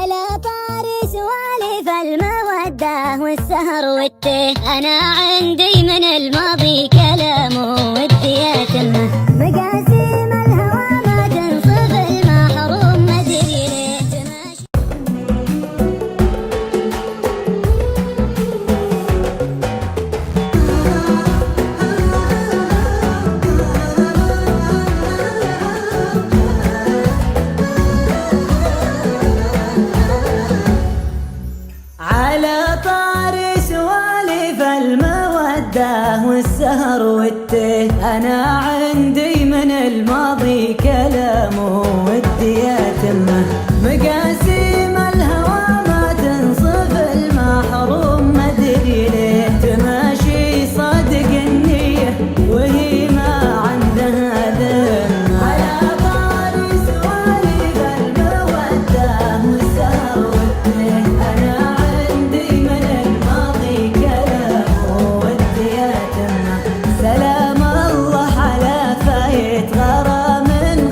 على طاري سوالف المودة والسهر والتيه، أنا عندي من الماضي كلام ودي أتمه. مقاسيم الهوى ما تنصف المحروم مدري ليه تماشي. على طاري سوالف المودة والسهر والتيه، أنا عندي من الماضي كلام ودي أتمه. مقاسيم الهوى ما تنصف المحروم مدري ليه تماشي صادق النية وهي ما عندها ذمة. على طاري سوالف المودة والسهر والتيه، أنا عندي من الماضي كلام ودي أتمه. سلام الله على فايت غرام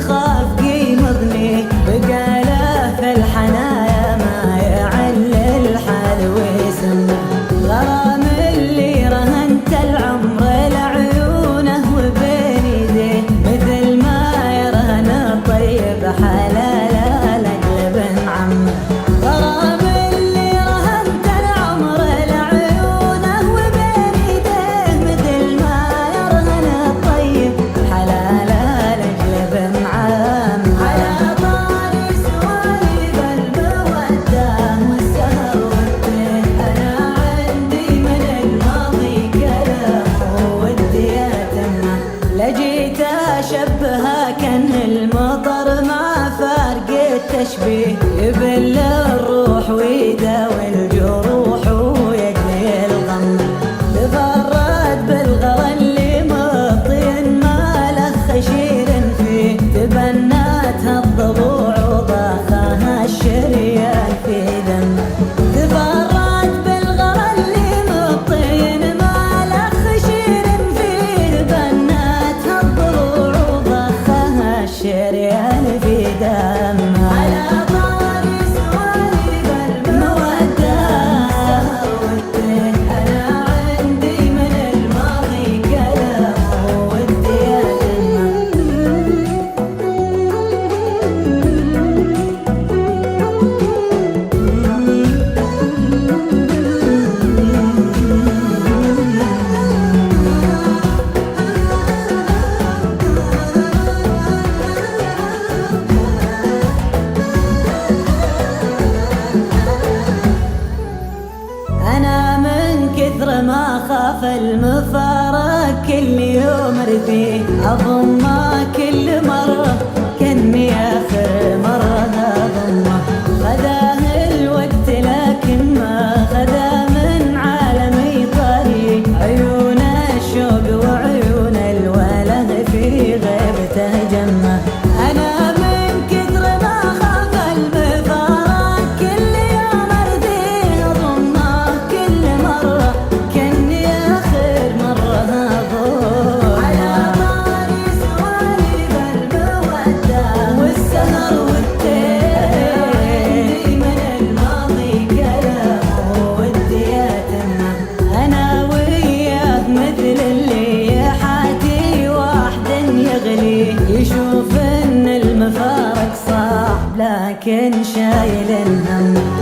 خاف قيمضني، بقاله في الحنايا ما يعل الحال ويسمه. غرام اللي رهنت العمر لعيونه وبين يديه، مثل ما يرهن الطيب حلال لقلب عمه. غرام اللي رهنت العمر لعيونه وبين يديه، مثل ما يرهن الطيب حلال لقلب عمه. على طاري سوالف المودة والسهر والتيه، أنا عندي من الماضي كلام ودي أتمه. لجيت أشبهها كان المطر مع فرق التشبيه، يبل الروح ويداوي الجروح ويقضي الغم. تفرد بالغرى اللي مطين ما له خشير فيه، تبناتها الضلوع وضاخها الشريان في دم. تفرد بالغرى اللي مطين ما له خشير فيه، تبناتها الضلوع وضاخها الشريان في دم. على طاري سوالف المودة والسهر والتيه، أنا عندي من الماضي كلام ودي أتمه. أنا من كثر ما خاف المفارق كل يوم رثيه، أضمه كل مرة كأني آخر مرة أضمه. خذاه الوقت لكن ما خذا من عالمي طريق، عيون الشوق وعيون الوله في غيبته جمه. أنا من كثر ما خاف المفارق كل يوم أرثيه، أضمه كل مرة كأني آخر مرة أضمه. على طاري سوالف المودة والسهر والتيه، عندي من الماضي كلام ودي أتمه. أنا وياه مثل اللي حاتي واحد يغلي، يشوف إن المفارق صعب لكن شايل الهم.